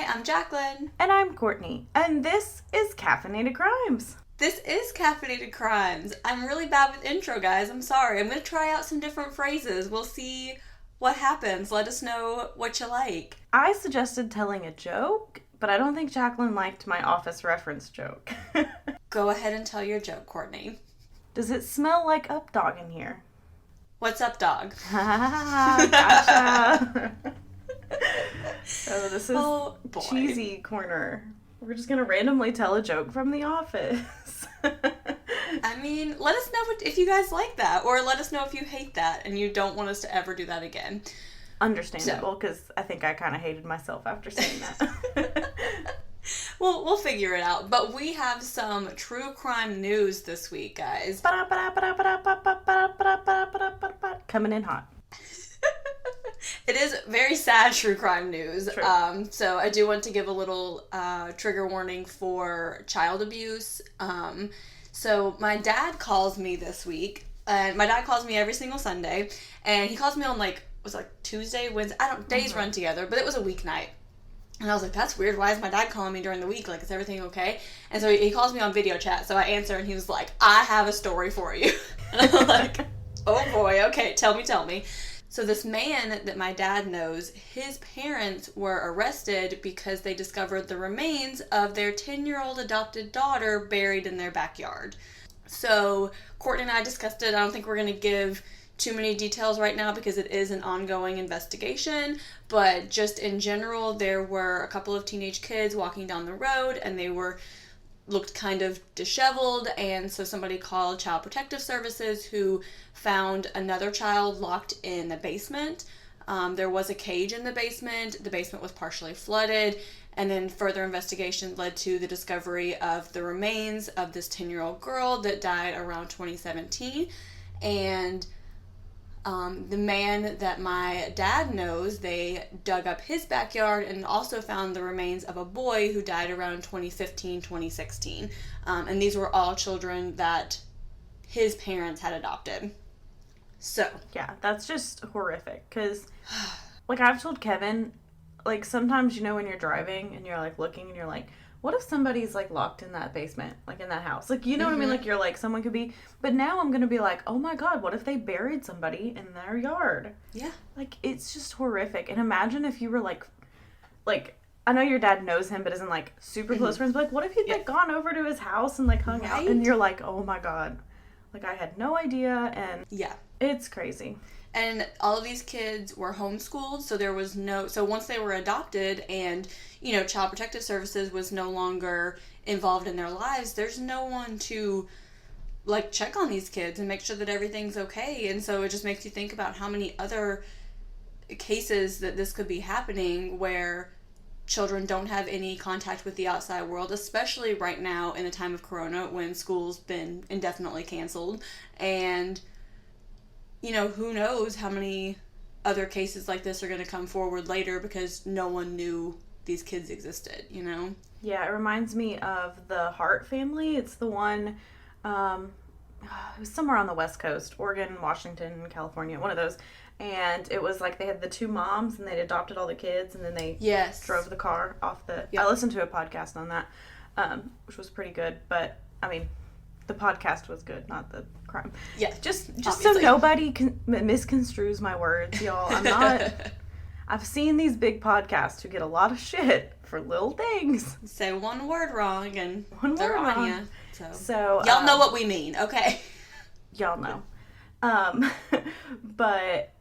Hi, I'm Jaclyn. And I'm Courtney. And this is Caffeinated Crimes. This is Caffeinated Crimes. I'm really bad with intro, guys. I'm sorry. I'm going to try out some different phrases. We'll see what happens. Let us know what you like. I suggested telling a joke, but I don't think Jaclyn liked my Office reference joke. Go ahead and tell your joke, Courtney. Does it smell like up dog in here? What's up, dog? Gotcha. So this is cheesy corner. We're just gonna randomly tell a joke from The Office. I mean, let us know if you guys like that, or let us know if you hate that and you don't want us to ever do that again. Understandable, because I think I kind of hated myself after saying that. Well, we'll figure it out. But we have some true crime news this week, guys. Coming in hot. It is very sad true crime news. So I do want to give a little trigger warning for child abuse. So my dad calls me this week, and my dad calls me every single Sunday, and he calls me on Tuesday, Wednesday. Days run together, but it was a weeknight. And I was like, that's weird. Why is my dad calling me during the week? Like, is everything okay? And so he calls me on video chat. So I answer, and he was like, I have a story for you. And I'm like, oh boy, okay, tell me. So this man that my dad knows, his parents were arrested because they discovered the remains of their 10-year-old adopted daughter buried in their backyard. So Courtney and I discussed it. I don't think we're going to give too many details right now because it is an ongoing investigation, but just in general, there were a couple of teenage kids walking down the road, and they looked kind of disheveled, and so somebody called Child Protective Services, who found another child locked in the basement. There was a cage in the basement. The basement was partially flooded, and then further investigation led to the discovery of the remains of this 10-year-old girl that died around 2017, and the man that my dad knows, they dug up his backyard and also found the remains of a boy who died around 2015, 2016. And these were all children that his parents had adopted. So. Yeah, that's just horrific. Because, I've told Kevin, sometimes, when you're driving and you're, looking and you're like, what if somebody's, locked in that basement, in that house? What I mean? You're someone could be... But now I'm going to be like, oh my God, what if they buried somebody in their yard? Yeah. It's just horrific. And imagine if you were, I know your dad knows him, but isn't, super close friends. But, what if he'd, gone over to his house and, hung out? And you're like, oh my God. I had no idea, and... Yeah. It's crazy. And all of these kids were homeschooled, so there was so once they were adopted and, Child Protective Services was no longer involved in their lives, there's no one to, check on these kids and make sure that everything's okay. And so it just makes you think about how many other cases that this could be happening where children don't have any contact with the outside world, especially right now in the time of Corona when school's been indefinitely canceled. And... who knows how many other cases like this are going to come forward later because no one knew these kids existed, Yeah, it reminds me of the Hart family. It's the one, it was somewhere on the West Coast, Oregon, Washington, California, one of those. And it was they had the two moms and they'd adopted all the kids and then they drove the car off the... Yep. I listened to a podcast on that, which was pretty good, but, the podcast was good, not the crime. Yeah. Just so nobody misconstrues my words, y'all. I'm not... I've seen these big podcasts who get a lot of shit for little things. Say one word wrong and they're on you. So y'all know what we mean, okay? Y'all know. But...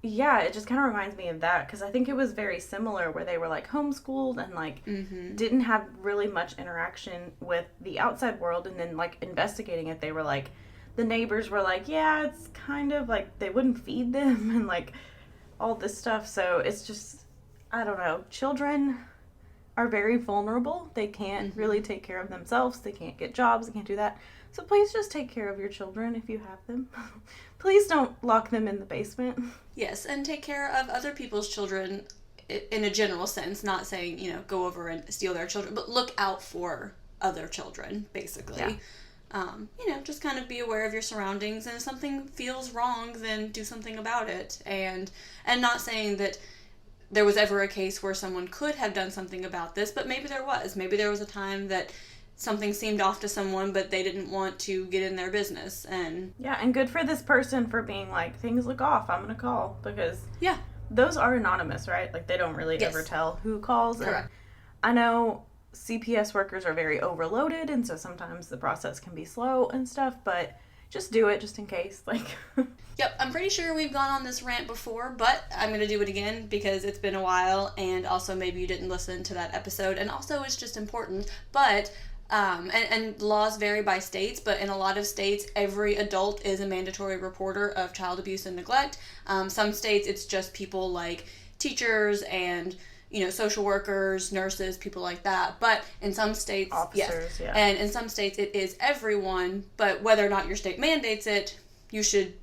Yeah, it just kind of reminds me of that, because I think it was very similar, where they were, homeschooled and, didn't have really much interaction with the outside world, and then, investigating it, they were the neighbors were yeah, it's kind of, they wouldn't feed them, and, all this stuff, so it's just, I don't know, children are very vulnerable. They can't really take care of themselves, they can't get jobs, they can't do that, so please just take care of your children if you have them. Please don't lock them in the basement. Yes, and take care of other people's children in a general sense, not saying, go over and steal their children, but look out for other children, basically. Yeah. Just kind of be aware of your surroundings, and if something feels wrong, then do something about it. And not saying that there was ever a case where someone could have done something about this, but maybe there was. Maybe there was a time that something seemed off to someone, but they didn't want to get in their business. And yeah, and good for this person for being like, things look off, I'm going to call. Because yeah, those are anonymous, right? Like, they don't really ever tell who calls. Correct. I know CPS workers are very overloaded, and so sometimes the process can be slow and stuff, but just do it just in case. Like, yep, I'm pretty sure we've gone on this rant before, but I'm going to do it again because it's been a while, and also maybe you didn't listen to that episode, and also it's just important. But and laws vary by states, but in a lot of states, every adult is a mandatory reporter of child abuse and neglect. Some states, it's just people like teachers and, you know, social workers, nurses, people like that. But in some states, officers, yeah. And in some states, it is everyone. But whether or not your state mandates it, you should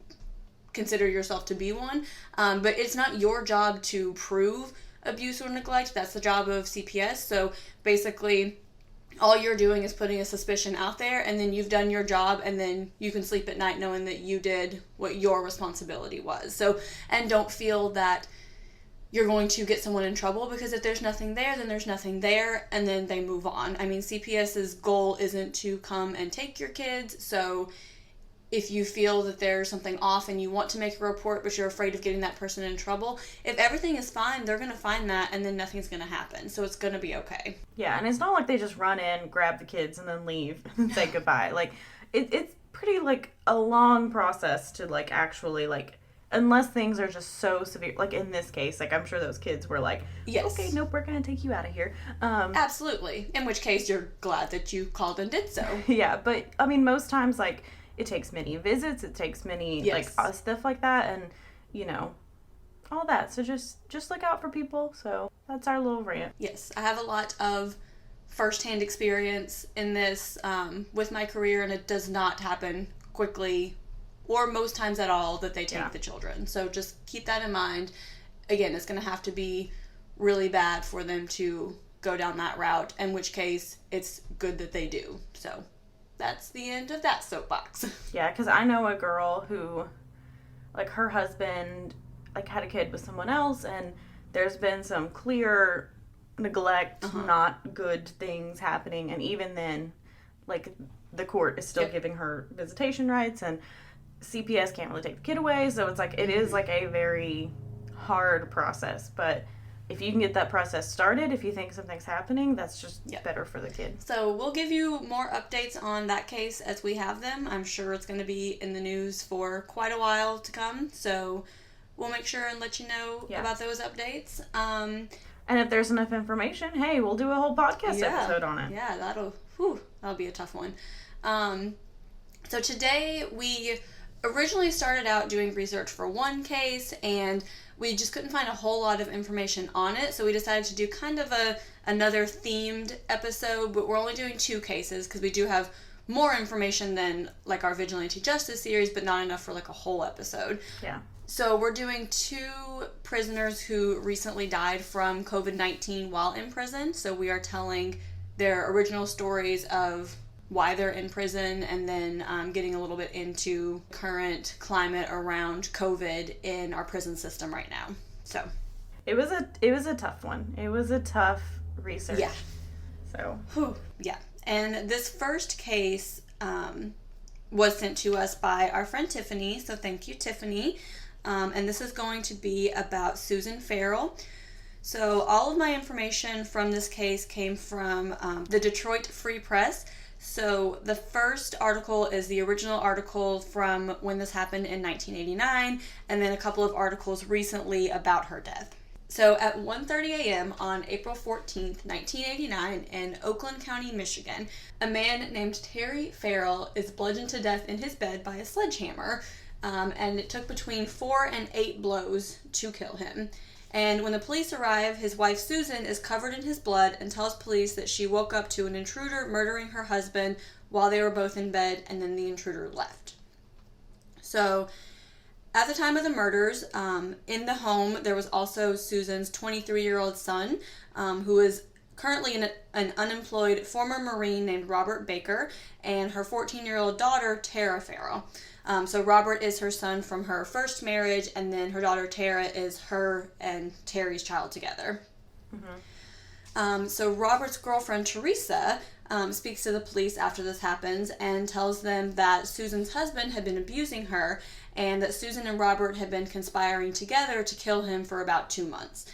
consider yourself to be one. But it's not your job to prove abuse or neglect. That's the job of CPS. So basically, all you're doing is putting a suspicion out there, and then you've done your job, and then you can sleep at night knowing that you did what your responsibility was. So, and don't feel that you're going to get someone in trouble, because if there's nothing there, then there's nothing there, and then they move on. I mean, CPS's goal isn't to come and take your kids, so if you feel that there's something off and you want to make a report but you're afraid of getting that person in trouble, if everything is fine, they're going to find that, and then nothing's going to happen. So it's going to be okay. Yeah, and it's not like they just run in, grab the kids, and then leave and say goodbye. Like, it's pretty, like, a long process to, like, actually, like, unless things are just so severe. Like, in this case, like, I'm sure those kids were like, yes, okay, nope, we're going to take you out of here. Absolutely. In which case, you're glad that you called and did so. Yeah, but, I mean, most times, like, it takes many visits, it takes many, like, stuff like that, and, you know, all that. So just look out for people. So that's our little rant. Yes, I have a lot of firsthand experience in this with my career, and it does not happen quickly, or most times at all, that they take the children. So just keep that in mind. Again, it's going to have to be really bad for them to go down that route, in which case it's good that they do. So that's the end of that soapbox. Yeah, because I know a girl who, like, her husband, like, had a kid with someone else, and there's been some clear neglect, not good things happening, and even then, like, the court is still giving her visitation rights, and CPS can't really take the kid away, so it's like, it is, like, a very hard process, but if you can get that process started, if you think something's happening, that's just better for the kid. So we'll give you more updates on that case as we have them. I'm sure it's going to be in the news for quite a while to come. So we'll make sure and let you know about those updates. And if there's enough information, hey, we'll do a whole podcast episode on it. Yeah, that'll be a tough one. So today we originally started out doing research for one case, and we just couldn't find a whole lot of information on it, so we decided to do kind of another themed episode, but we're only doing 2 cases because we do have more information than, like, our Vigilante Justice series, but not enough for, like, a whole episode. Yeah. So we're doing 2 prisoners who recently died from COVID-19 while in prison, so we are telling their original stories of why they're in prison, and then getting a little bit into current climate around COVID in our prison system right now. So it was a tough one. It was a tough research. Yeah. So yeah. And this first case was sent to us by our friend Tiffany. So thank you, Tiffany. And this is going to be about Susan Farrell. So all of my information from this case came from the Detroit Free Press. So the first article is the original article from when this happened in 1989, and then a couple of articles recently about her death. So at 1:30 a.m. on April 14th, 1989, in Oakland County, Michigan, a man named Terry Farrell is bludgeoned to death in his bed by a sledgehammer, and it took between 4 and 8 blows to kill him. And when the police arrive, his wife Susan is covered in his blood and tells police that she woke up to an intruder murdering her husband while they were both in bed, and then the intruder left. So at the time of the murders, in the home, there was also Susan's 23-year-old son, who is currently an unemployed former Marine named Robert Baker, and her 14-year-old daughter, Tara Farrell. So Robert is her son from her first marriage, and then her daughter Tara is her and Terry's child together. So Robert's girlfriend Teresa speaks to the police after this happens and tells them that Susan's husband had been abusing her and that Susan and Robert had been conspiring together to kill him for about 2 months.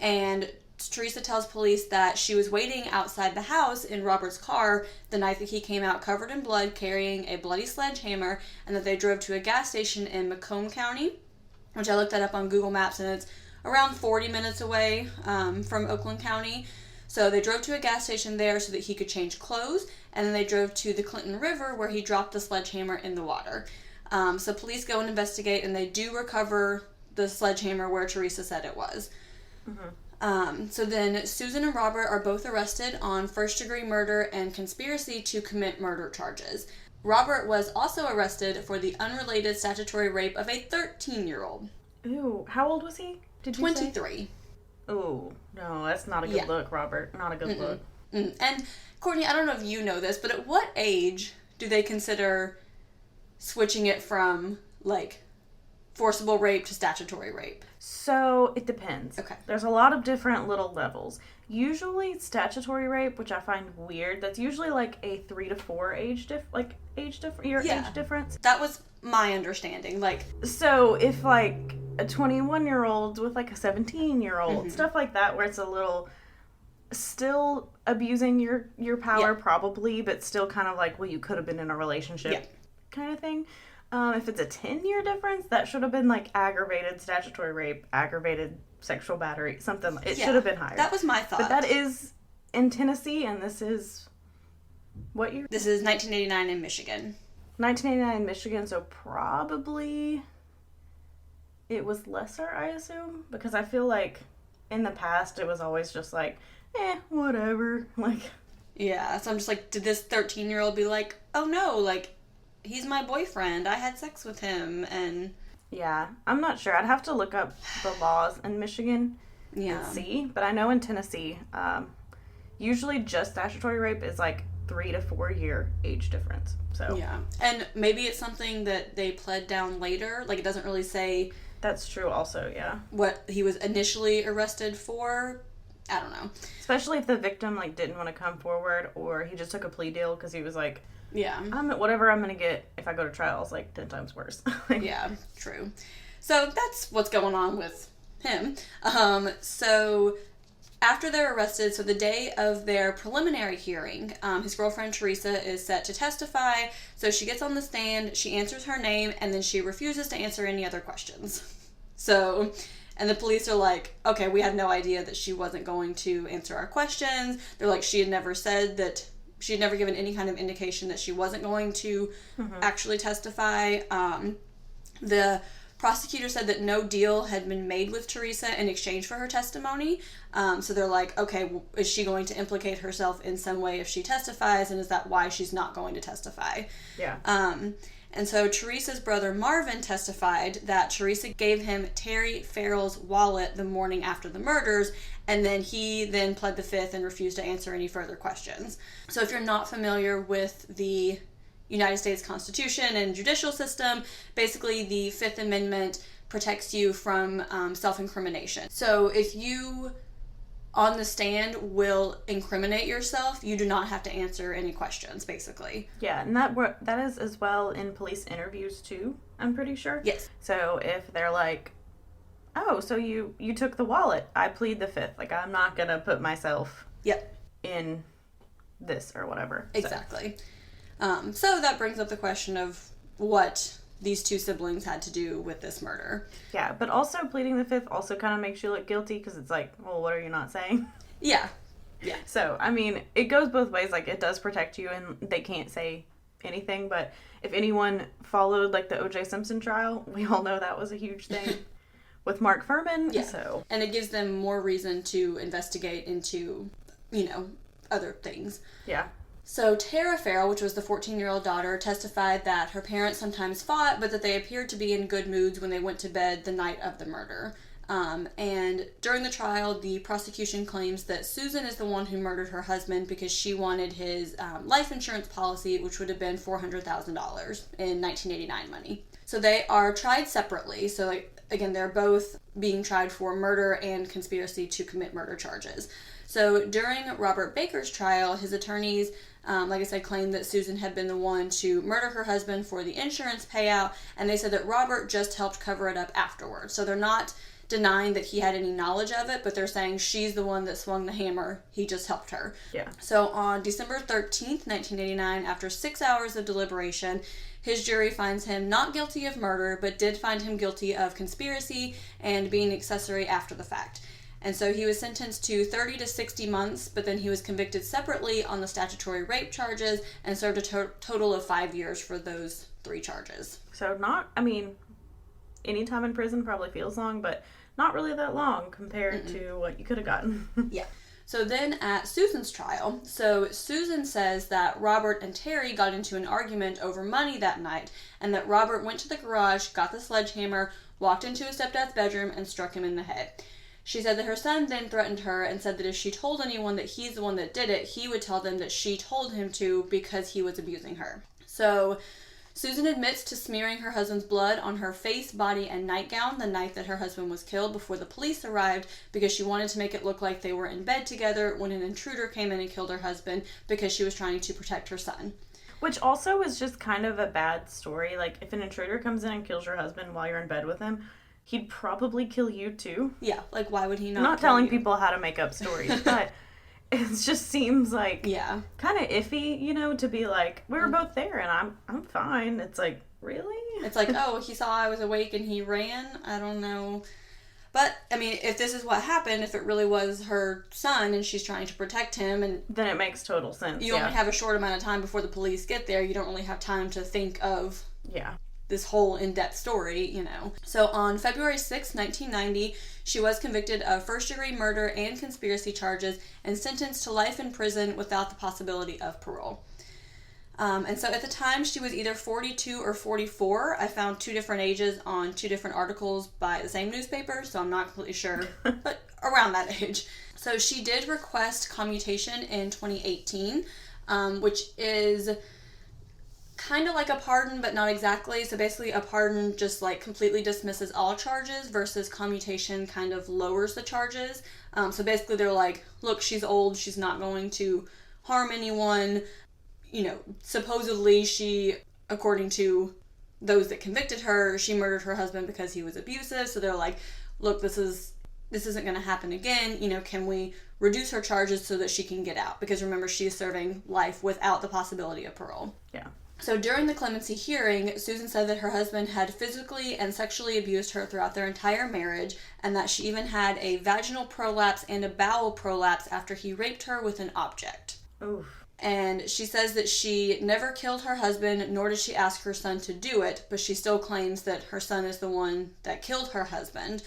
And Teresa tells police that she was waiting outside the house in Robert's car the night that he came out covered in blood carrying a bloody sledgehammer, and that they drove to a gas station in Macomb County, which I looked that up on Google Maps, and it's around 40 minutes away from Oakland County. So they drove to a gas station there so that he could change clothes, and then they drove to the Clinton River where he dropped the sledgehammer in the water. So police go and investigate, and they do recover the sledgehammer where Teresa said it was. So then Susan and Robert are both arrested on first-degree murder and conspiracy to commit murder charges. Robert was also arrested for the unrelated statutory rape of a 13-year-old. Ooh, how old was he? Did you 23. Say? Ooh, no, that's not a good look, Robert. Not a good look. And Courtney, I don't know if you know this, but at what age do they consider switching it from, like, forcible rape to statutory rape? So, it depends. Okay. There's a lot of different little levels. Usually, statutory rape, which I find weird, that's usually like a 3 to 4 age difference. That was my understanding. Like, so if like a 21-year-old with like a 17-year-old, stuff like that, where it's a little still abusing your power probably, but still kind of like, well, you could have been in a relationship kind of thing. If it's a 10-year difference, that should have been like aggravated statutory rape, aggravated sexual battery, something. It should have been higher. That was my thought. But that is in Tennessee, and this is what year? This is 1989 in Michigan. 1989 in Michigan, so probably it was lesser, I assume, because I feel like in the past it was always just like, whatever. Like, yeah, so I'm just like, did this 13-year-old be like, oh no, like, he's my boyfriend, I had sex with him, and... Yeah, I'm not sure. I'd have to look up the laws in Michigan and see, but I know in Tennessee, usually just statutory rape is like 3 to 4 year age difference. So yeah, and maybe it's something that they pled down later. Like, it doesn't really say. That's true. Also, yeah. What he was initially arrested for. I don't know. Especially if the victim like didn't want to come forward, or he just took a plea deal because he was like, yeah, whatever I'm gonna get if I go to trial is like 10 times worse. Yeah, true. So that's what's going on with him. So after they're arrested, so the day of their preliminary hearing, his girlfriend Teresa is set to testify. So she gets on the stand, she answers her name, and then she refuses to answer any other questions. So, and the police are like, okay, we had no idea that she wasn't going to answer our questions. They're like, she had never said that, she had never given any kind of indication that she wasn't going to actually testify. The prosecutor said that no deal had been made with Teresa in exchange for her testimony. So they're like, okay, well, is she going to implicate herself in some way if she testifies? And is that why she's not going to testify? Yeah. And so Teresa's brother Marvin testified that Teresa gave him Terry Farrell's wallet the morning after the murders, and then he then pled the fifth and refused to answer any further questions. So if you're not familiar with the United States Constitution and judicial system, basically the Fifth Amendment protects you from self-incrimination. So if you on the stand will incriminate yourself, you do not have to answer any questions, basically. Yeah, and that is as well in police interviews too, I'm pretty sure. Yes. So if they're like, oh, so you took the wallet, I plead the fifth. Like, I'm not gonna put myself in this or whatever. Exactly. So that brings up the question of what these two siblings had to do with this murder. Yeah, but also pleading the fifth also kind of makes you look guilty because it's like, well, what are you not saying? Yeah. Yeah. So, I mean, it goes both ways. Like, it does protect you and they can't say anything, but if anyone followed, like, the O.J. Simpson trial, we all know that was a huge thing with Mark Furman. Yeah. So. And it gives them more reason to investigate into, other things. Yeah. So Tara Farrell, which was the 14-year-old daughter, testified that her parents sometimes fought, but that they appeared to be in good moods when they went to bed the night of the murder. And during the trial, the prosecution claims that Susan is the one who murdered her husband because she wanted his life insurance policy, which would have been $400,000 in 1989 money. So they are tried separately. So again, they're both being tried for murder and conspiracy to commit murder charges. So during Robert Baker's trial, his attorneys, like I said, claimed that Susan had been the one to murder her husband for the insurance payout, and they said that Robert just helped cover it up afterwards. So they're not denying that he had any knowledge of it, but they're saying she's the one that swung the hammer. He just helped her. Yeah. So on December 13th, 1989, after 6 hours of deliberation, his jury finds him not guilty of murder, but did find him guilty of conspiracy and being accessory after the fact. And so he was sentenced to 30 to 60 months, but then he was convicted separately on the statutory rape charges and served a total of 5 years for those 3 charges. So any time in prison probably feels long, but not really that long compared to what you could have gotten. Yeah. So then at Susan's trial, so Susan says that Robert and Terry got into an argument over money that night, and that Robert went to the garage, got the sledgehammer, walked into his stepdad's bedroom, and struck him in the head. She said that her son then threatened her and said that if she told anyone that he's the one that did it, he would tell them that she told him to because he was abusing her. So Susan admits to smearing her husband's blood on her face, body, and nightgown the night that her husband was killed before the police arrived because she wanted to make it look like they were in bed together when an intruder came in and killed her husband because she was trying to protect her son. Which also is just kind of a bad story. Like, if an intruder comes in and kills your husband while you're in bed with him, he'd probably kill you too. Yeah, like why would he not? I'm not telling people how to make up stories, but it just seems like kind of iffy, to be like, we were both there and I'm fine. It's like, really? It's like, oh, he saw I was awake and he ran. I don't know. But, I mean, if this is what happened, if it really was her son and she's trying to protect him, and then it makes total sense. You only have a short amount of time before the police get there. You don't really have time to think of this whole in-depth story, So on February 6, 1990, she was convicted of first-degree murder and conspiracy charges and sentenced to life in prison without the possibility of parole. And so at the time, she was either 42 or 44. I found 2 different ages on 2 different articles by the same newspaper, so I'm not completely sure, but around that age. So she did request commutation in 2018, which is kind of like a pardon, but not exactly. So basically a pardon just like completely dismisses all charges versus commutation kind of lowers the charges. So basically they're like, look, she's old, she's not going to harm anyone. Supposedly she, according to those that convicted her, she murdered her husband because he was abusive. So they're like, look, this isn't going to happen again. Can we reduce her charges so that she can get out? Because remember, she's serving life without the possibility of parole. Yeah. So during the clemency hearing, Susan said that her husband had physically and sexually abused her throughout their entire marriage, and that she even had a vaginal prolapse and a bowel prolapse after he raped her with an object. Oof. And she says that she never killed her husband, nor did she ask her son to do it, but she still claims that her son is the one that killed her husband.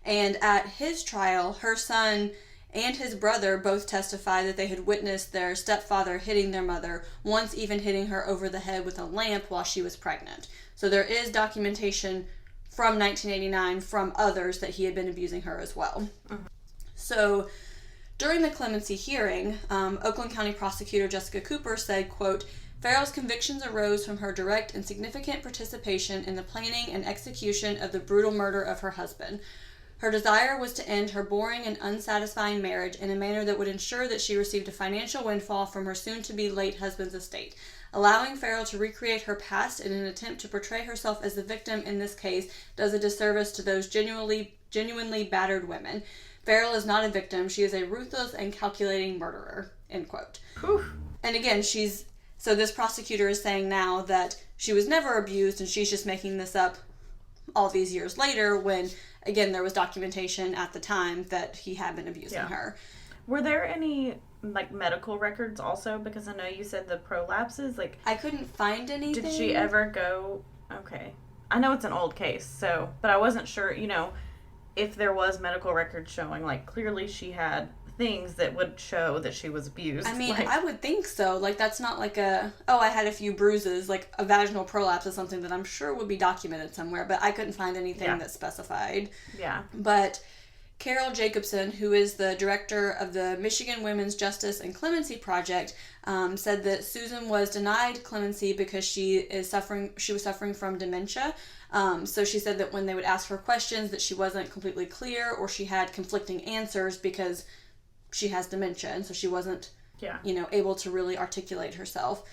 And at his trial, her son and his brother both testified that they had witnessed their stepfather hitting their mother, once even hitting her over the head with a lamp while she was pregnant. So there is documentation from 1989 from others that he had been abusing her as well. Mm-hmm. So during the clemency hearing, Oakland County Prosecutor Jessica Cooper said, quote, Farrell's convictions arose from her direct and significant participation in the planning and execution of the brutal murder of her husband. Her desire was to end her boring and unsatisfying marriage in a manner that would ensure that she received a financial windfall from her soon-to-be late husband's estate. Allowing Farrell to recreate her past in an attempt to portray herself as the victim in this case does a disservice to those genuinely battered women. Farrell is not a victim. She is a ruthless and calculating murderer, end quote. Whew. And again, so this prosecutor is saying now that she was never abused and she's just making this up all these years later when, again, there was documentation at the time that he had been abusing her. Were there any, medical records also? Because I know you said the prolapses, I couldn't find anything. Did she ever go... Okay. I know it's an old case, but I wasn't sure, if there was medical records showing, clearly she had things that would show that she was abused. I mean, I would think so. Like, that's not like I had a few bruises. Like, a vaginal prolapse is something that I'm sure would be documented somewhere, but I couldn't find anything that specified. Yeah. But Carol Jacobson, who is the director of the Michigan Women's Justice and Clemency Project, said that Susan was denied clemency because she was suffering from dementia. So she said that when they would ask her questions that she wasn't completely clear, or she had conflicting answers because she has dementia, and so she wasn't, able to really articulate herself.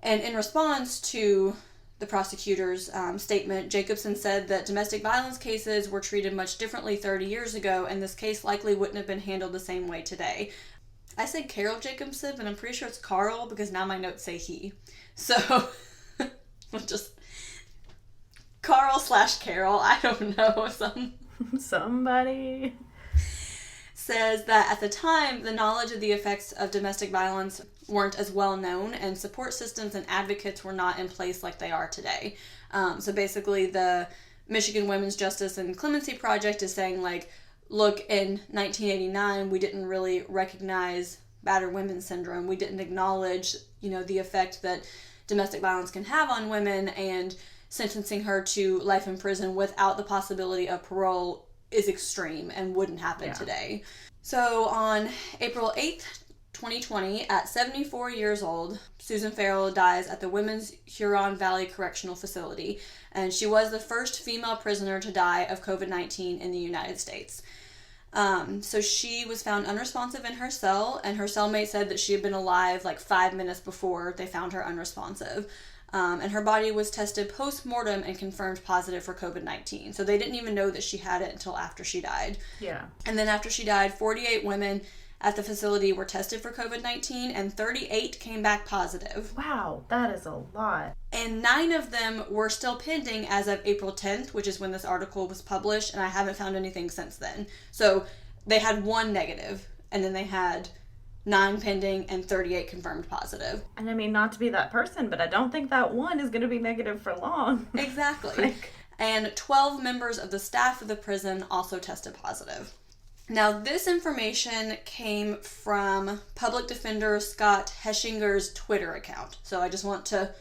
And in response to the prosecutor's statement, Jacobson said that domestic violence cases were treated much differently 30 years ago, and this case likely wouldn't have been handled the same way today. I said Carol Jacobson, but I'm pretty sure it's Carl, because now my notes say he. So, just Carl/Carol, I don't know. Somebody says that at the time, the knowledge of the effects of domestic violence weren't as well known, and support systems and advocates were not in place like they are today. So basically, the Michigan Women's Justice and Clemency Project is saying, like, look, in 1989, we didn't really recognize battered women syndrome. We didn't acknowledge, the effect that domestic violence can have on women, and sentencing her to life in prison without the possibility of parole is extreme and wouldn't happen today. So on April 8th, 2020, at 74 years old, Susan Farrell dies at the Women's Huron Valley Correctional Facility, and she was the first female prisoner to die of COVID-19 in the United States. So she was found unresponsive in her cell, and her cellmate said that she had been alive like 5 minutes before they found her unresponsive. And her body was tested post-mortem and confirmed positive for COVID-19. So they didn't even know that she had it until after she died. Yeah. And then after she died, 48 women at the facility were tested for COVID-19, and 38 came back positive. Wow, that is a lot. And 9 of them were still pending as of April 10th, which is when this article was published, and I haven't found anything since then. So they had 1 negative, and then they had 9 pending and 38 confirmed positive. And I mean, not to be that person, but I don't think that 1 is going to be negative for long. Exactly. And 12 members of the staff of the prison also tested positive. Now, this information came from Public Defender Scott Heschinger's Twitter account. So I just want to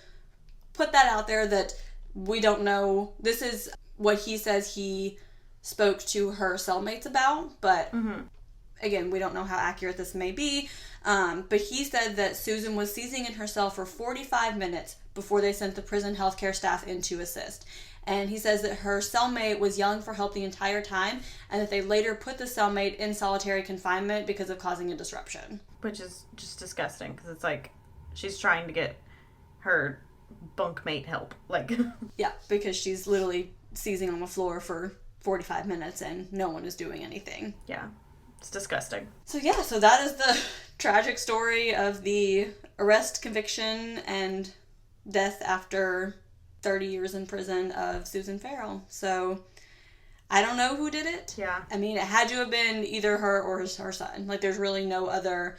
put that out there that we don't know. This is what he says he spoke to her cellmates about, but again, we don't know how accurate this may be. But he said that Susan was seizing in her cell for 45 minutes before they sent the prison healthcare staff in to assist. And he says that her cellmate was yelling for help the entire time, and that they later put the cellmate in solitary confinement because of causing a disruption. Which is just disgusting, because it's like she's trying to get her bunkmate help. Yeah, because she's literally seizing on the floor for 45 minutes and no one is doing anything. Yeah, it's disgusting. So that is the tragic story of the arrest, conviction, and death after 30 years in prison of Susan Farrell. So I don't know who did it. Yeah. I mean, it had to have been either her or her son. Like, there's really no other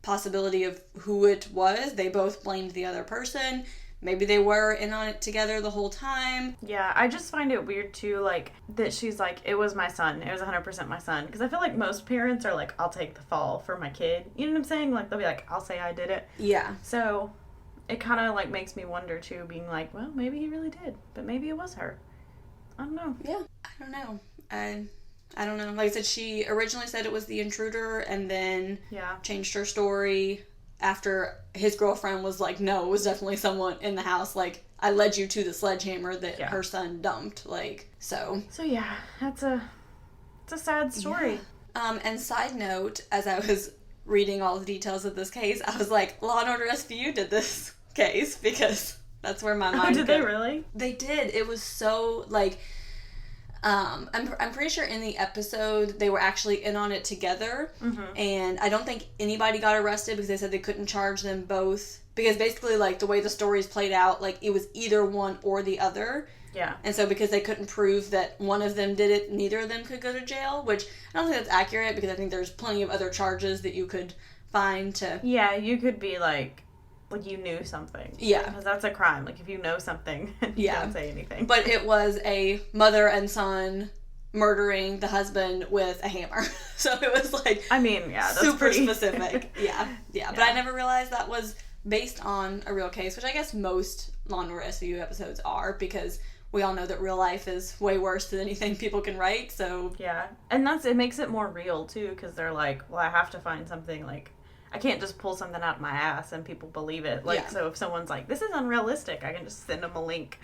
possibility of who it was. They both blamed the other person. Maybe they were in on it together the whole time. Yeah, I just find it weird, too, that she's like, it was my son. It was 100% my son. Because I feel like most parents are like, I'll take the fall for my kid. You know what I'm saying? Like, they'll be like, I'll say I did it. Yeah. So it kind of, makes me wonder, too, being like, well, maybe he really did. But maybe it was her. I don't know. Yeah, I don't know. I don't know. Like I said, she originally said it was the intruder, and then changed her story after his girlfriend was like, no, it was definitely someone in the house. Like, I led you to the sledgehammer that her son dumped. So yeah, it's a sad story. Yeah. And side note, as I was reading all the details of this case, I was like, Law and Order SVU did this case, because that's where my mind did they really? They did. It was so, I'm pretty sure in the episode they were actually in on it together, and I don't think anybody got arrested because they said they couldn't charge them both, because basically, the way the stories played out, it was either one or the other. Yeah. And so because they couldn't prove that one of them did it, neither of them could go to jail, which I don't think that's accurate, because I think there's plenty of other charges that you could find to... Yeah, you could be you knew something. Yeah. Because that's a crime. If you know something, you don't say anything. But it was a mother and son murdering the husband with a hammer. So it was like, I mean, yeah, that's super pretty specific. Yeah. But I never realized that was based on a real case, which I guess most Law & Order SVU episodes are, because we all know that real life is way worse than anything people can write. So yeah, and it makes it more real too, because they're like, well, I have to find something, like, I can't just pull something out of my ass and people believe it. Like, so if someone's like, this is unrealistic, I can just send them a link.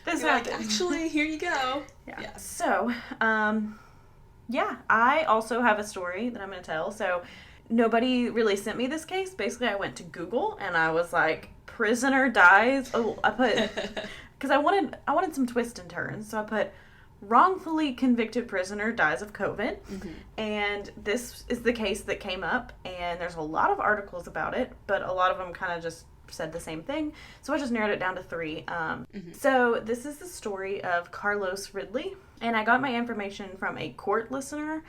This happened. Like, actually, here you go. Yeah. So, I also have a story that I'm going to tell. So, nobody really sent me this case. Basically, I went to Google and I was like, prisoner dies. Oh, I put, because I wanted some twists and turns. So I put, wrongfully convicted prisoner dies of COVID. And this is the case that came up, and there's a lot of articles about it, but a lot of them kind of just said the same thing, so I just narrowed it down to 3. So this is the story of Carlos Ridley, and I got my information from a court listener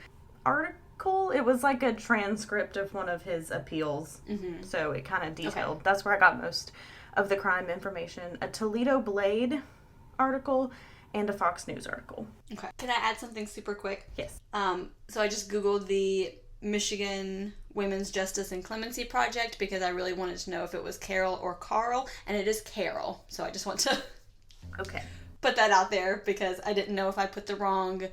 article. It was like a transcript of one of his appeals, so it kind of detailed. Okay. That's where I got most of the crime information. A Toledo Blade article and a Fox News article. Okay. Can I add something super quick? Yes. So I just Googled the Michigan Women's Justice and Clemency Project because I really wanted to know if it was Carol or Carl, and it is Carol. So I just want to put that out there because I didn't know if I put the wrong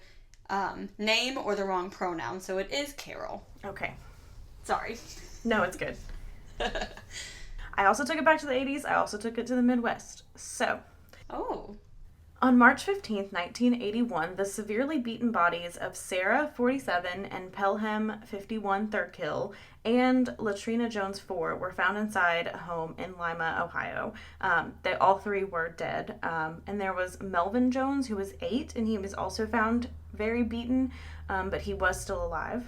name or the wrong pronoun. So it is Carol. Okay. Sorry. No, it's good. I also took it back to the 80s. I also took it to the Midwest. So. Oh. On March 15th, 1981, the severely beaten bodies of Sarah, 47, and Pelham, 51, Thurkill, and Latrina Jones, 4, were found inside a home in Lima, Ohio. They all 3 were dead. And there was Melvin Jones, who was 8, and he was also found very beaten, but he was still alive.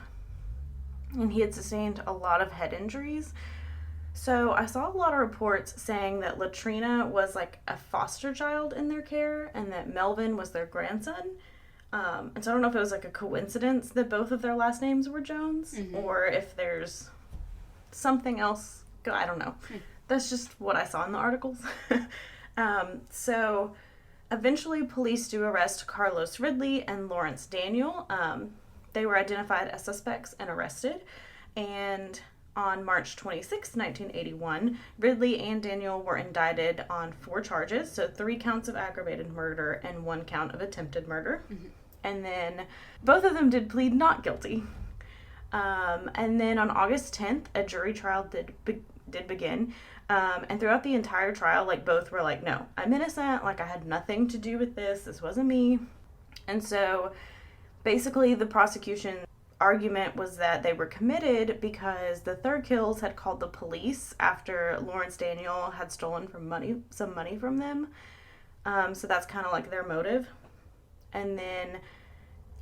And he had sustained a lot of head injuries. So I saw a lot of reports saying that Latrina was like a foster child in their care and that Melvin was their grandson. And so I don't know if it was like a coincidence that both of their last names were Jones or if there's something else. I don't know. That's just what I saw in the articles. So eventually police do arrest Carlos Ridley and Lawrence Daniel. They were identified as suspects and arrested. And on March 26, 1981, Ridley and Daniel were indicted on 4 charges, so 3 counts of aggravated murder and 1 count of attempted murder. And then both of them did plead not guilty. And then on August 10th, a jury trial did begin. And throughout the entire trial, like, both were like, no, I'm innocent, like, I had nothing to do with this wasn't me. And so basically the prosecution argument was that they were committed because the Thurkills had called the police after Lawrence Daniel had stolen some money from them. So that's kind of like their motive. And then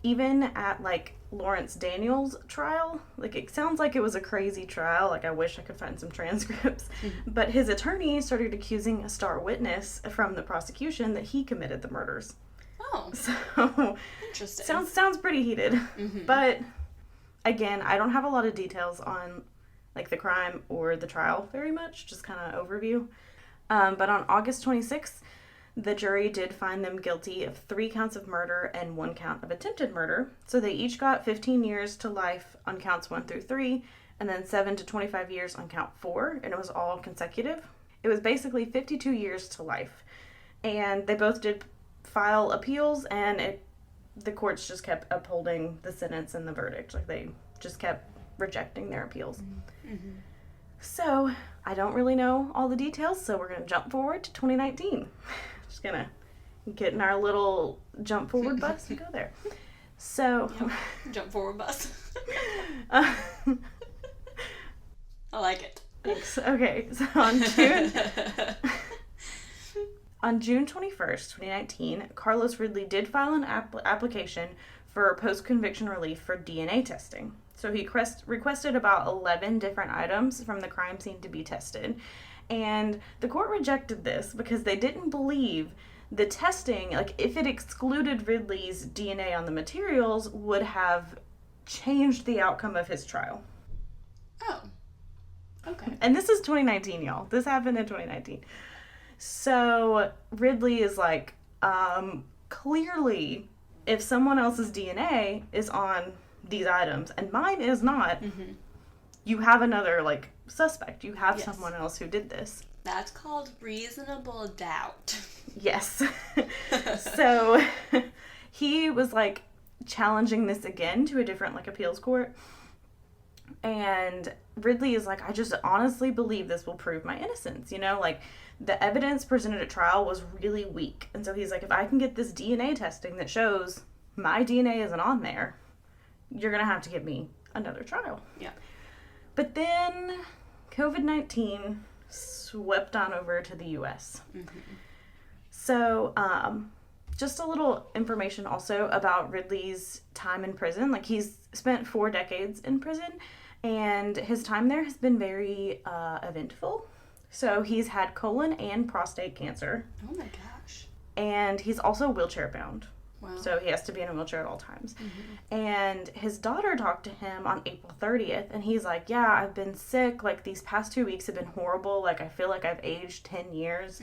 even at like Lawrence Daniel's trial, like, it sounds like it was a crazy trial. Like, I wish I could find some transcripts. But his attorney started accusing a star witness from the prosecution that he committed the murders. Oh. So interesting. Sounds pretty heated. But again, I don't have a lot of details on like the crime or the trial very much, just kind of overview. But on August 26th, the jury did find them guilty of 3 counts of murder and 1 count of attempted murder. So they each got 15 years to life on counts 1 through 3, and then 7 to 25 years on count 4, and it was all consecutive. It was basically 52 years to life. And they both did file appeals, and the courts just kept upholding the sentence and the verdict. Like, they just kept rejecting their appeals. So, I don't really know all the details, so we're going to jump forward to 2019. Just going to get in our little jump forward bus and go there. So... Jump forward bus. I like it. Thanks. Okay, so on June 21st, 2019, Carlos Ridley did file an application for post-conviction relief for DNA testing. So he requested about 11 different items from the crime scene to be tested. And the court rejected this because they didn't believe the testing, like, if it excluded Ridley's DNA on the materials, would have changed the outcome of his trial. Oh. Okay. And this is 2019, y'all. This happened in 2019. So Ridley is like, clearly if someone else's DNA is on these items and mine is not, you have another, like, suspect. You have someone else who did this. That's called reasonable doubt. Yes. So he was, like, challenging this again to a different, like, appeals court. And Ridley is like, I just honestly believe this will prove my innocence. You know, like, the evidence presented at trial was really weak. And so he's like, if I can get this DNA testing that shows my DNA isn't on there, you're going to have to give me another trial. Yeah. But then COVID-19 swept on over to the U.S. So, just a little information also about Ridley's time in prison. Like, he's spent 4 decades in prison, and his time there has been very eventful. So he's had colon and prostate cancer. Oh my gosh. And he's also wheelchair bound. Wow. So he has to be in a wheelchair at all times. And his daughter talked to him on April 30th, and he's like, yeah, I've been sick. Like, these past 2 weeks have been horrible. Like, I feel like I've aged 10 years.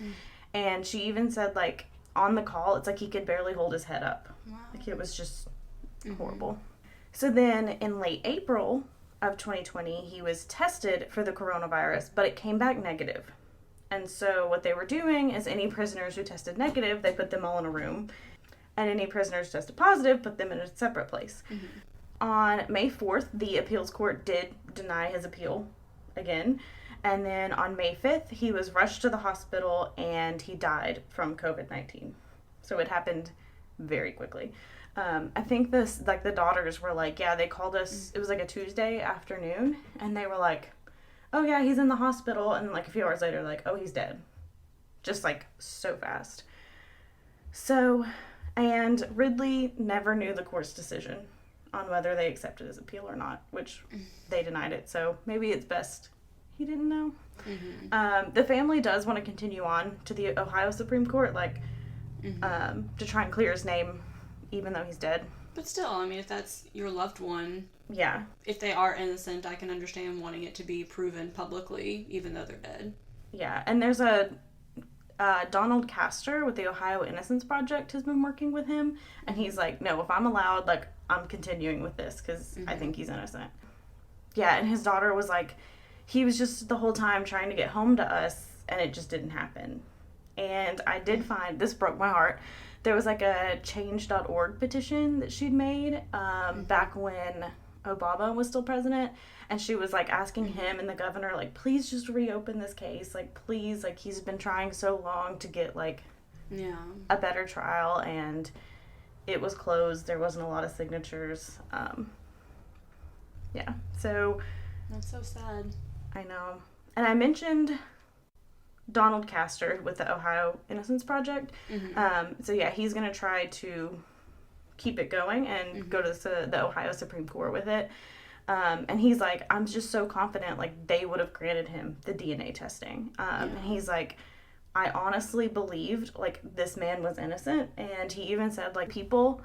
And she even said, like, on the call, it's like he could barely hold his head up. Wow. Like, it was just horrible. So then in late April of 2020, he was tested for the coronavirus, but it came back negative. And so what they were doing is any prisoners who tested negative, they put them all in a room. And any prisoners tested positive, put them in a separate place. On May 4th, the appeals court did deny his appeal again. And then on May 5th, he was rushed to the hospital and he died from COVID-19. So it happened very quickly. I think the daughters were like, yeah, they called us, it was like a Tuesday afternoon, and they were like, oh yeah, he's in the hospital. And like a few hours later, like, oh, he's dead. Just like so fast. So... And Ridley never knew the court's decision on whether they accepted his appeal or not, which they denied it. So maybe it's best he didn't know. The family does want to continue on to the Ohio Supreme Court, like, to try and clear his name, even though he's dead. But still, I mean, if that's your loved one, yeah, if they are innocent, I can understand wanting it to be proven publicly, even though they're dead. Yeah, and there's a... Donald Castor with the Ohio Innocence Project has been working with him, and he's like, no, if I'm allowed, like, I'm continuing with this because I think he's innocent. Yeah, and his daughter was like, he was just the whole time trying to get home to us, and it just didn't happen. And I did find, this broke my heart, there was like a change.org petition that she'd made back when Obama was still president, and she was like asking him and the governor, like, please just reopen this case, like, please, like, he's been trying so long to get like a better trial, and it was closed. There wasn't a lot of signatures. So that's so sad. I know. And I mentioned Donald Castor with the Ohio Innocence Project. So yeah, he's gonna try to keep it going and go to the Ohio Supreme Court with it. And he's like, I'm just so confident, like, they would have granted him the DNA testing. And he's like, I honestly believed, like, this man was innocent. And he even said, like, people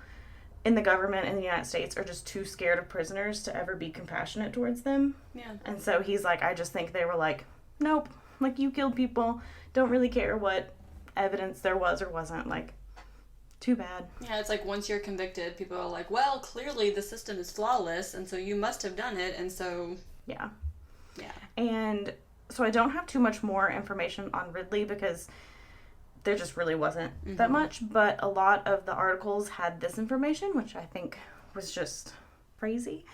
in the government in the United States are just too scared of prisoners to ever be compassionate towards them. Yeah. And so he's like, I just think they were like, nope, like, you killed people, don't really care what evidence there was or wasn't, like, too bad. Yeah, it's like once you're convicted, people are like, well, clearly the system is flawless, and so you must have done it, and so... Yeah. And so I don't have too much more information on Ridley because there just really wasn't that much, but a lot of the articles had this information, which I think was just crazy.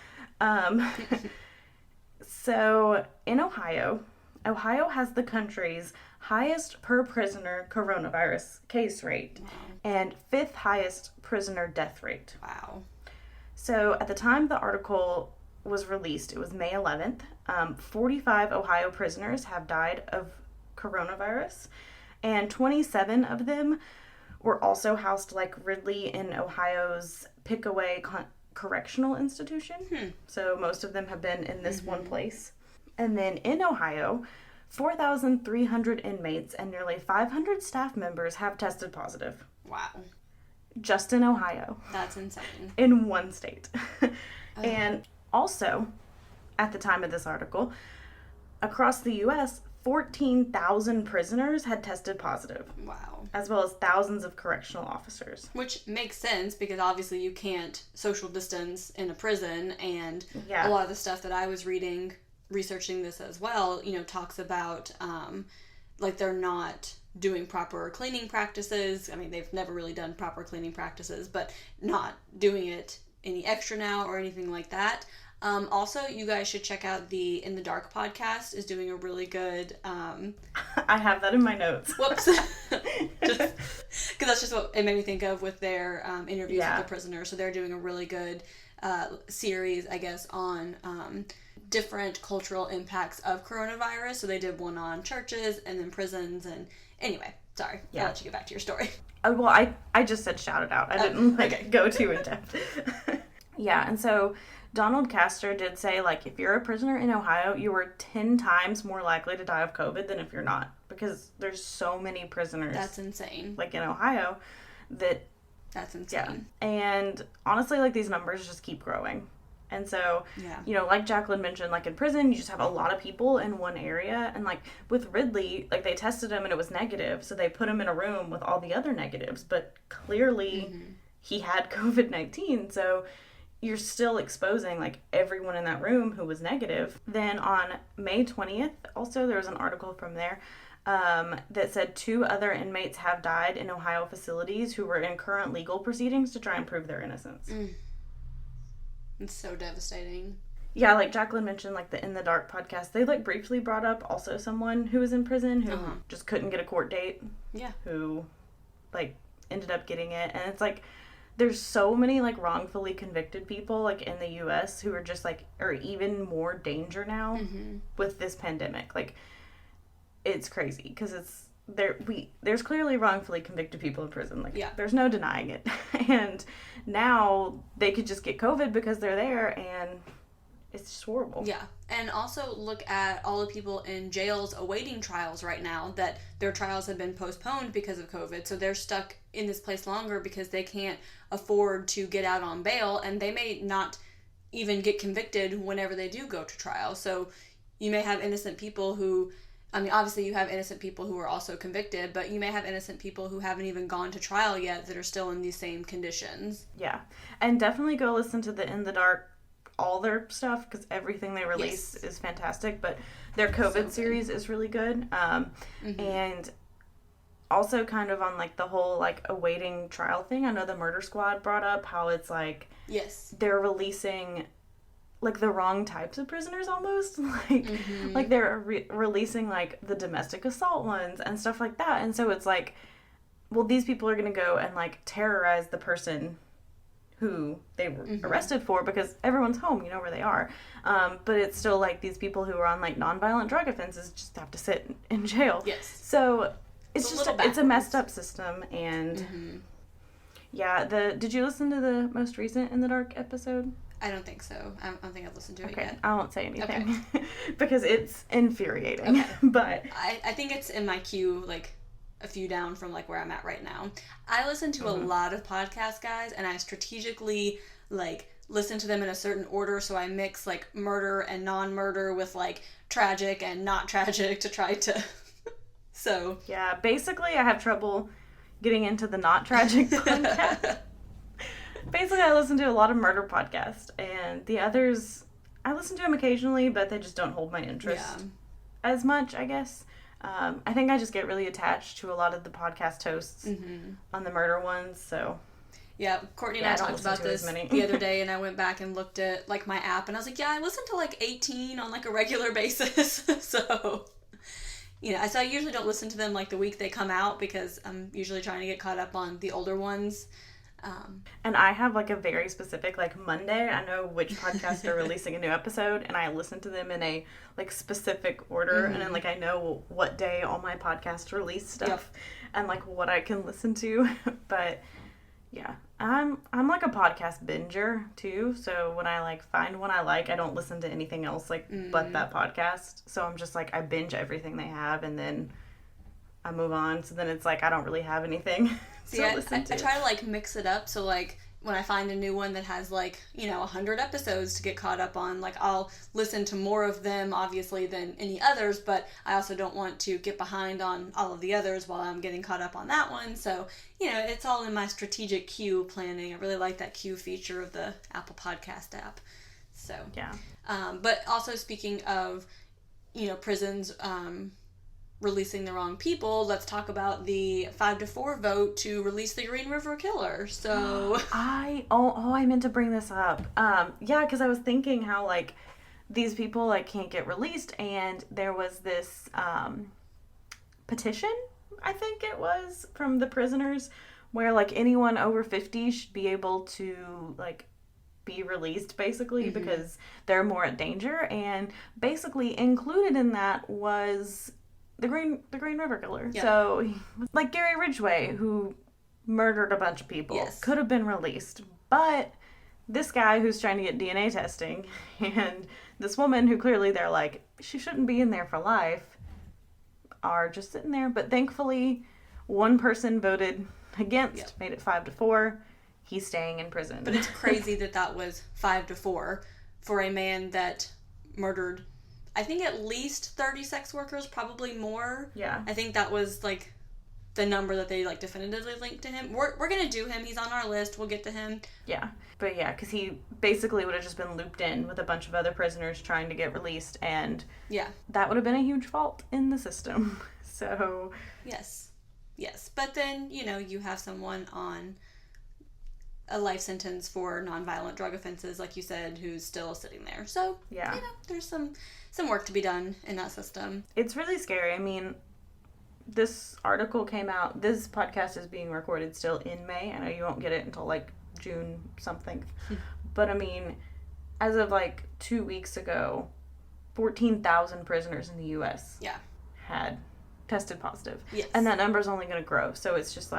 So in Ohio has the country's highest per prisoner coronavirus case rate and 5th highest prisoner death rate. Wow. So at the time the article was released, it was May 11th, 45 Ohio prisoners have died of coronavirus, and 27 of them were also housed like Ridley in Ohio's Pickaway Correctional Institution. So most of them have been in this one place. And then in Ohio, 4,300 inmates and nearly 500 staff members have tested positive. Wow. Just in Ohio. That's insane. In one state. And also, at the time of this article, across the U.S., 14,000 prisoners had tested positive. Wow. As well as thousands of correctional officers. Which makes sense because obviously you can't social distance in a prison, and a lot of the stuff that I was researching this as well, talks about like they're not doing proper cleaning practices. I mean, they've never really done proper cleaning practices, but not doing it any extra now or anything like that. Also, you guys should check out the In the Dark podcast is doing a really good... I have that in my notes. Whoops. Because that's just what it made me think of with their interviews with the prisoners. So they're doing a really good series, I guess, on different cultural impacts of coronavirus. So they did one on churches and then prisons. And anyway, sorry. I'll let you get back to your story. Well, I just said shout it out. I didn't go too in depth. Yeah, and so... Donald Castor did say, like, if you're a prisoner in Ohio, you are 10 times more likely to die of COVID than if you're not. Because there's so many prisoners. That's insane. Like, in Ohio, That's insane. Yeah. And honestly, like, these numbers just keep growing. And so, like Jaclyn mentioned, like, in prison, you just have a lot of people in one area. And, like, with Ridley, like, they tested him and it was negative. So they put him in a room with all the other negatives. But clearly, he had COVID-19. So... you're still exposing, like, everyone in that room who was negative. Then on May 20th, also, there was an article from there that said 2 other inmates have died in Ohio facilities who were in current legal proceedings to try and prove their innocence. It's so devastating. Yeah, like Jaclyn mentioned, like, the In the Dark podcast, they, like, briefly brought up also someone who was in prison who just couldn't get a court date. Yeah. Who, like, ended up getting it. And it's, like... there's so many, like, wrongfully convicted people, like, in the U.S. who are just, like, are even more danger now with this pandemic. Like, it's crazy because there's clearly wrongfully convicted people in prison. Like, there's no denying it. And now they could just get COVID because they're there, and it's just horrible. Yeah. And also look at all the people in jails awaiting trials right now that their trials have been postponed because of COVID. So they're stuck in this place longer because they can't afford to get out on bail, and they may not even get convicted whenever they do go to trial. So you may have innocent people who, I mean, obviously you have innocent people who are also convicted, but you may have innocent people who haven't even gone to trial yet that are still in these same conditions. Yeah. And definitely go listen to the In the Dark, all their stuff, because everything they release is fantastic, but their COVID series is really good. And also kind of on, like, the whole, like, awaiting trial thing, I know the Murder Squad brought up how it's, like, they're releasing, like, the wrong types of prisoners almost. Like, like they're releasing, like, the domestic assault ones and stuff like that. And so it's, like, well, these people are going to go and, like, terrorize the person who they were arrested for because everyone's home, you know where they are. But it's still, like, these people who are on, like, nonviolent drug offenses just have to sit in jail. Yes. So it's just it's a messed up system. And did you listen to the most recent In the Dark episode? I don't think so. I don't think I've listened to it yet. I won't say anything because it's infuriating. But I think it's in my queue, like, a few down from, like, where I'm at right now. I listen to a lot of podcasts, guys, and I strategically, like, listen to them in a certain order, so I mix, like, murder and non-murder with, like, tragic and not tragic to try to... So... yeah, basically I have trouble getting into the not tragic podcast. Basically, I listen to a lot of murder podcasts, and the others, I listen to them occasionally, but they just don't hold my interest as much, I guess. I think I just get really attached to a lot of the podcast hosts on the murder ones, so... Yeah, Courtney and I talked about this the other day, and I went back and looked at, like, my app, and I was like, yeah, I listen to, like, 18 on, like, a regular basis, so... You know, so I usually don't listen to them, like, the week they come out, because I'm usually trying to get caught up on the older ones. And I have, like, a very specific, like, Monday, I know which podcasts are releasing a new episode, and I listen to them in a, like, specific order, and then, like, I know what day all my podcasts release stuff, and, like, what I can listen to, but, yeah, I'm like, a podcast binger, too, so when I, like, find one I like, I don't listen to anything else, like, but that podcast, so I'm just, like, I binge everything they have, and then I move on, so then it's, like, I don't really have anything to listen to. I try to, like, mix it up, so, like, when I find a new one that has 100 episodes to get caught up on, I'll listen to more of them obviously than any others, but I also don't want to get behind on all of the others while I'm getting caught up on that one. So, it's all in my strategic queue planning. I really like that queue feature of the Apple Podcast app. So, yeah. But also speaking of, prisons, releasing the wrong people, let's talk about the 5-4 vote to release the Green River Killer. So I meant to bring this up. Because I was thinking how these people can't get released, and there was this petition, I think it was, from the prisoners where anyone over 50 should be able to be released basically, because they're more at danger, and basically included in that was the Green River Killer. Yep. So, Gary Ridgway, who murdered a bunch of people, could have been released. But this guy who's trying to get DNA testing, and this woman who clearly they're she shouldn't be in there for life, are just sitting there. But thankfully, one person voted against, made it 5-4. He's staying in prison. But it's crazy that was 5-4 for a man that murdered, I think, at least 30 sex workers, probably more. Yeah. I think that was, the number that they, definitively linked to him. We're going to do him. He's on our list. We'll get to him. Yeah. But, yeah, because he basically would have just been looped in with a bunch of other prisoners trying to get released, and that would have been a huge fault in the system. So... Yes. But then, you have someone on a life sentence for nonviolent drug offenses, like you said, who's still sitting there. So, there's some work to be done in that system. It's really scary. I mean, this article came out, this podcast is being recorded still in May. I know you won't get it until June something. But I mean, as of 2 weeks ago, 14,000 prisoners in the U.S. had tested positive. Yes. And that number's only going to grow. So it's just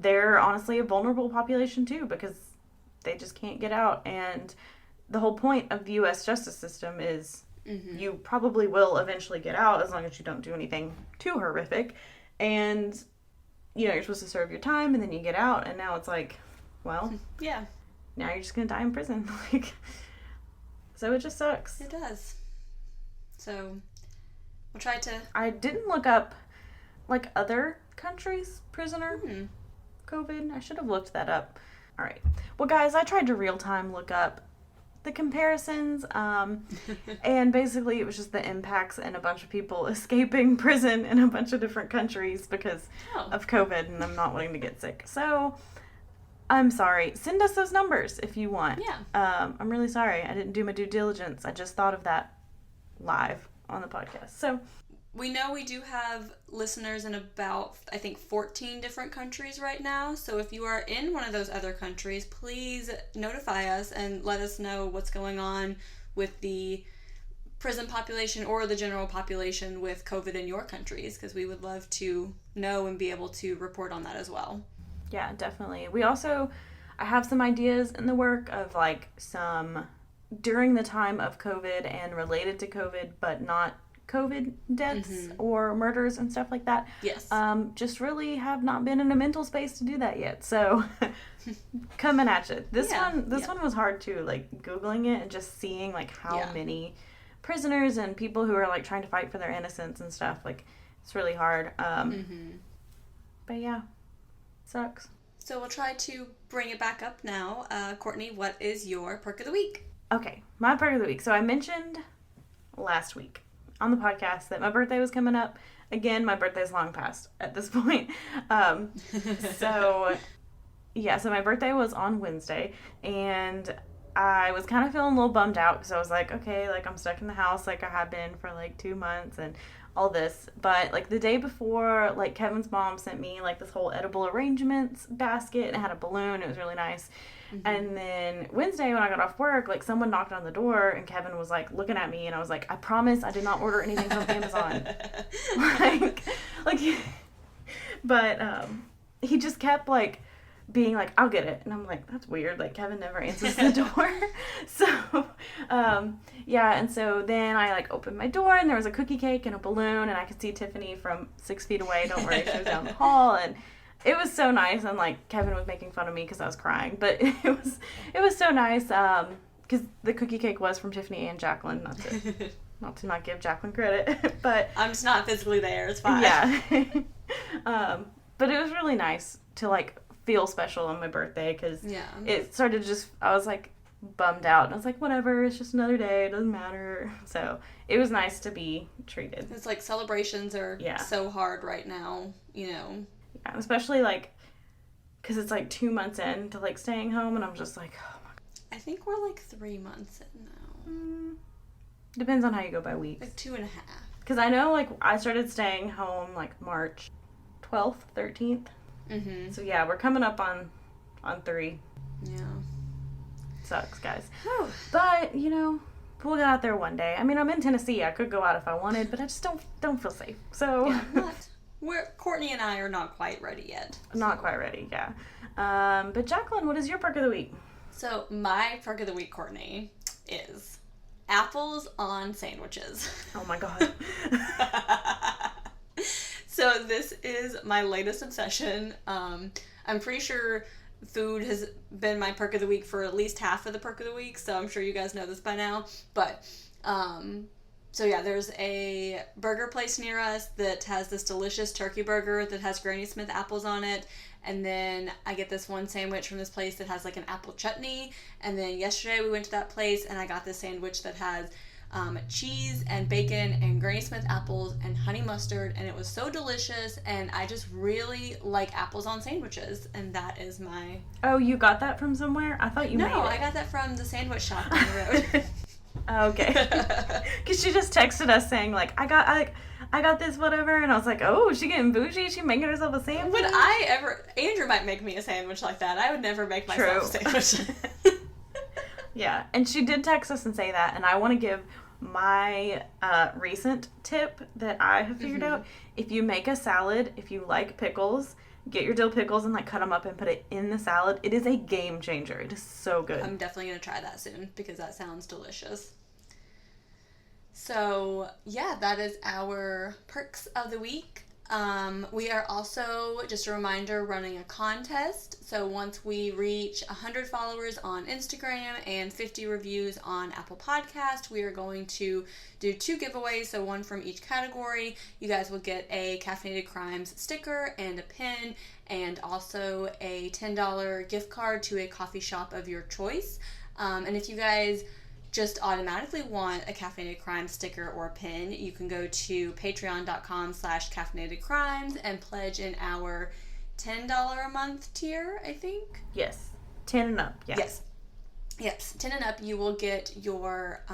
they're honestly a vulnerable population too, because they just can't get out. And the whole point of the U.S. justice system is you probably will eventually get out as long as you don't do anything too horrific. And, you're supposed to serve your time and then you get out. And now it's well, now you're just going to die in prison. So it just sucks. It does. So we'll try to... I didn't look up, other countries' prisoner COVID. I should have looked that up. All right. Well, guys, I tried to real-time look up the comparisons, and basically it was just the impacts and a bunch of people escaping prison in a bunch of different countries because of COVID and them not wanting to get sick. So, I'm sorry. Send us those numbers if you want. Yeah. I'm really sorry. I didn't do my due diligence. I just thought of that live on the podcast. So... We know we do have listeners in about, I think, 14 different countries right now. So if you are in one of those other countries, please notify us and let us know what's going on with the prison population or the general population with COVID in your countries, because we would love to know and be able to report on that as well. Yeah, definitely. I have some ideas in the work of some during the time of COVID and related to COVID, but not COVID deaths or murders and stuff like that. Yes. Just really have not been in a mental space to do that yet. So coming at you. This one was hard too, Googling it and just seeing how many prisoners and people who are trying to fight for their innocence and stuff. It's really hard. But yeah, sucks. So we'll try to bring it back up now. Courtney, what is your perk of the week? Okay, my perk of the week. So I mentioned last week on the podcast that my birthday was coming up. Again, my birthday's long past at this point. So my birthday was on Wednesday, and I was kind of feeling a little bummed out because I was okay, I'm stuck in the house I have been for 2 months and all this. But the day before, Kevin's mom sent me this whole edible arrangements basket, and it had a balloon. It was really nice. And then Wednesday when I got off work, someone knocked on the door, and Kevin was looking at me, and I was I promise I did not order anything from Amazon. But he just kept being I'll get it. And I'm that's weird. Kevin never answers the door. So, and so then I opened my door, and there was a cookie cake and a balloon, and I could see Tiffany from 6 feet away. Don't worry, she was down the hall. And it was so nice, and like Kevin was making fun of me because I was crying, but it was so nice because the cookie cake was from Tiffany and Jaclyn. Not to not give Jaclyn credit, but I'm just not physically there. It's fine. Yeah. But it was really nice to like feel special on my birthday because it started just, I was like bummed out and I was like, whatever, it's just another day, it doesn't matter. So it was nice to be treated. It's like celebrations are so hard right now, you know. Yeah, especially like because it's like 2 months in to like staying home and I'm just like, oh my God. I think we're like 3 months in now. Depends on how you go by weeks. Like 2.5. Because I know like I started staying home like March 12th, 13th. Mm-hmm. So yeah, we're coming up on 3. Yeah. Sucks, guys. Whew. But, you know, we'll get out there one day. I mean, I'm in Tennessee. I could go out if I wanted, but I just don't feel safe. So Courtney and I are not quite ready yet. Not quite ready, yeah. But Jaclyn, what is your perk of the week? So my perk of the week, Courtney, is apples on sandwiches. Oh my God. So this is my latest obsession. I'm pretty sure food has been my perk of the week for at least half of the perk of the week, so I'm sure you guys know this by now. But, so yeah, there's a burger place near us that has this delicious turkey burger that has Granny Smith apples on it. And then I get this one sandwich from this place that has like an apple chutney. And then yesterday we went to that place and I got this sandwich that has cheese and bacon and Granny Smith apples and honey mustard, and it was so delicious, and I just really like apples on sandwiches, and that is my... Oh, you got that from somewhere? I thought you made it. No, I got that from the sandwich shop on the road. Okay. Because she just texted us saying, like, I got this whatever, and I was like, oh, is she getting bougie? Is she making herself a sandwich? Would I ever... Andrew might make me a sandwich like that. I would never make myself a sandwich. Yeah, and she did text us and say that, and I want to give my recent tip that I have figured out. If you make a salad, if you like pickles, get your dill pickles and like cut them up and put it in the salad. It is a game changer. It is so good. I'm definitely going to try that soon because that sounds delicious. So yeah, that is our perks of the week. We are also, just a reminder, running a contest. So once we reach 100 followers on Instagram and 50 reviews on Apple Podcast, we are going to do 2 giveaways. So one from each category. You guys will get a Caffeinated Crimes sticker and a pin, and also a $10 gift card to a coffee shop of your choice. And if you guys just automatically want a Caffeinated Crimes sticker or pin, you can go to patreon.com/caffeinatedcrimes and pledge in our $10 a month tier, I think. Yes. 10 and up. Yeah. Yes. 10 and up, you will get your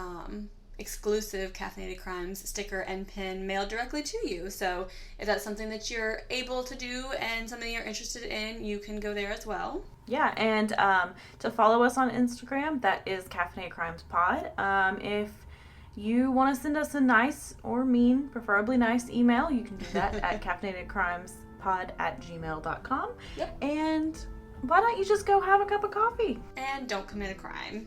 exclusive Caffeinated Crimes sticker and pin mailed directly to you. So if that's something that you're able to do and something you're interested in, you can go there as well. Yeah, and to follow us on Instagram, that is Caffeinated Crimes Pod. If you want to send us a nice or mean, preferably nice email, you can do that at caffeinatedcrimespod@gmail.com. Yep. And why don't you just go have a cup of coffee? And don't commit a crime.